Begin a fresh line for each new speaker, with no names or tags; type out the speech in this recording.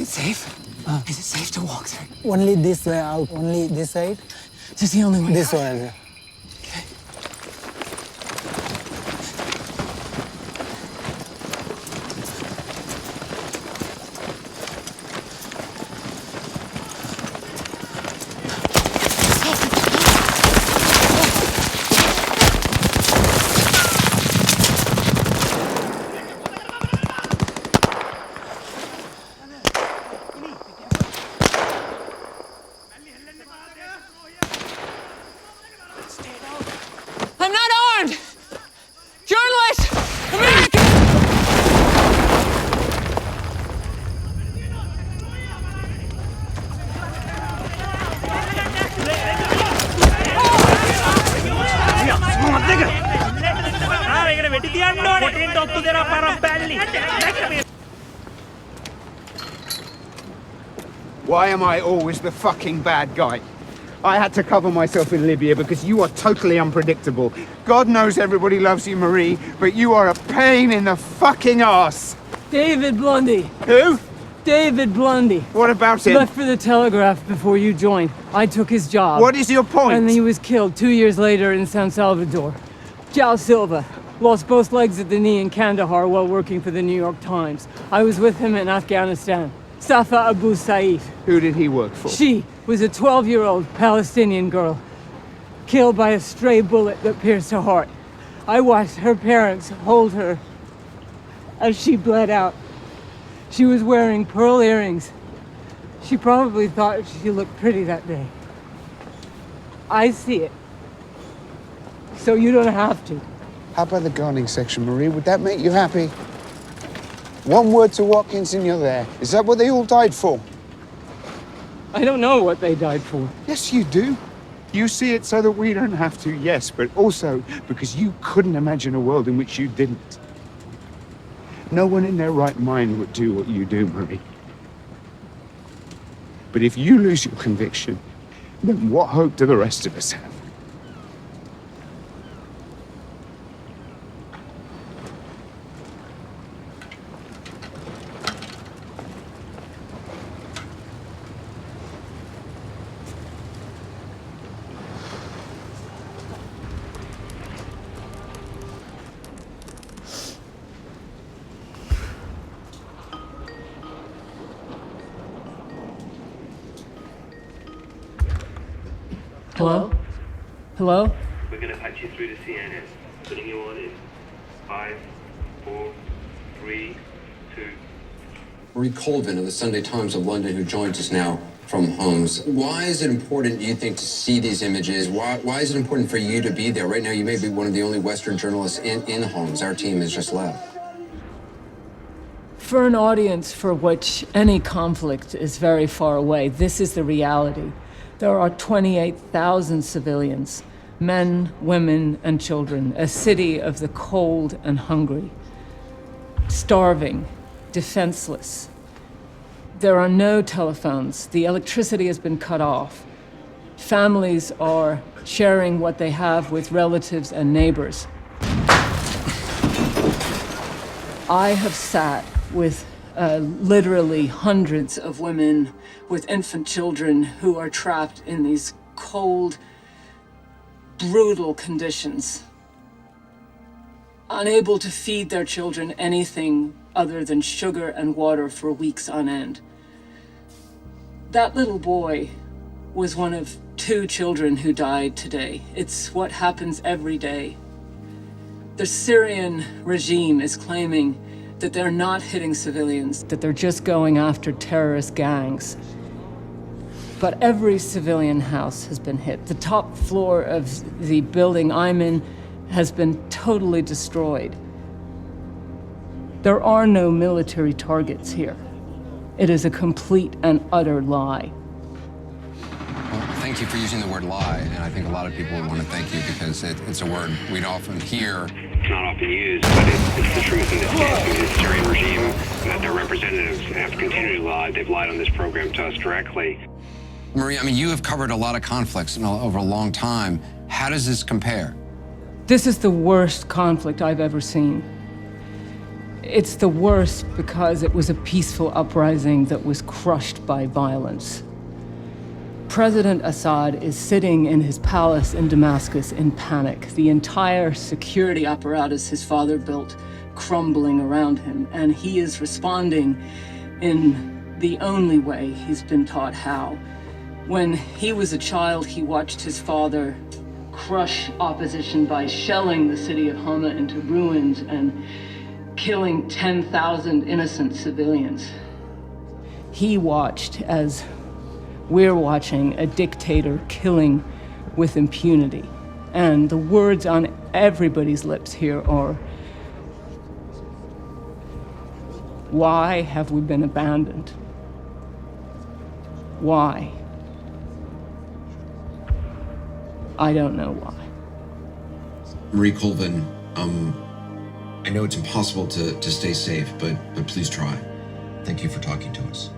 safe? Is it safe to walk through?
Only this way out, only this side.
This is the only way
This
out.
one.
Okay. I'm not armed! Journalist! American!
Why am I always the fucking bad guy? I had to cover myself in Libya because you are totally unpredictable. God knows everybody loves you, Marie, but you are a pain in the fucking ass.
David Blundy.
Who?
David Blundy.
What about him?
Left for the Telegraph before you joined. I took his job.
What is your point?
And he was killed 2 years later in San Salvador. Jao Silva lost both legs at the knee in Kandahar while working for the New York Times. I was with him in Afghanistan. Safa Abu Said.
Who did he work for?
She was a 12-year-old Palestinian girl, killed by a stray bullet that pierced her heart. I watched her parents hold her as she bled out. She was wearing pearl earrings. She probably thought she looked pretty that day. I see it, so you don't have to.
How about the gardening section, Marie? Would that make you happy? One word to Watkins and you're there. Is that what they all died for?
I don't know what they died for.
Yes, you do. You see it so that we don't have to, yes, but also because you couldn't imagine a world in which you didn't. No one in their right mind would do what you do, Marie. But if you lose your conviction, then what hope do the rest of us have?
Hello? Hello?
We're going to patch you through to CNN. Putting you on in 5, 4, 3, 2.
Marie Colvin of the Sunday Times of London, who joins us now from Homs. Why is it important, do you think, to see these images? Why is it important for you to be there? Right now, you may be one of the only Western journalists in Homs. Our team has just left.
For an audience for which any conflict is very far away, this is the reality. There are 28,000 civilians, men, women, and children, a city of the cold and hungry, starving, defenseless. There are no telephones. The electricity has been cut off. Families are sharing what they have with relatives and neighbors. I have sat with literally hundreds of women with infant children who are trapped in these cold, brutal conditions, unable to feed their children anything other than sugar and water for weeks on end. That little boy was one of 2 children who died today. It's what happens every day. The Syrian regime is claiming that they're not hitting civilians, that they're just going after terrorist gangs. But every civilian house has been hit. The top floor of the building I'm in has been totally destroyed. There are no military targets here. It is a complete and utter lie.
Well, thank you for using the word lie, and I think a lot of people would want to thank you because it's a word we'd often hear.
It's not often used, but it's the truth in this case. Because the Syrian regime, that their representatives have continued to lie. They've lied on this program to us directly.
Marie, I mean, you have covered a lot of conflicts over a long time. How does this compare?
This is the worst conflict I've ever seen. It's the worst because it was a peaceful uprising that was crushed by violence. President Assad is sitting in his palace in Damascus in panic. The entire security apparatus his father built crumbling around him, and he is responding in the only way he's been taught how. When he was a child, he watched his father crush opposition by shelling the city of Hama into ruins and killing 10,000 innocent civilians. He watched as we're watching a dictator killing with impunity. And the words on everybody's lips here are, why have we been abandoned? Why? I don't know why.
Marie Colvin, I know it's impossible to stay safe, but please try. Thank you for talking to us.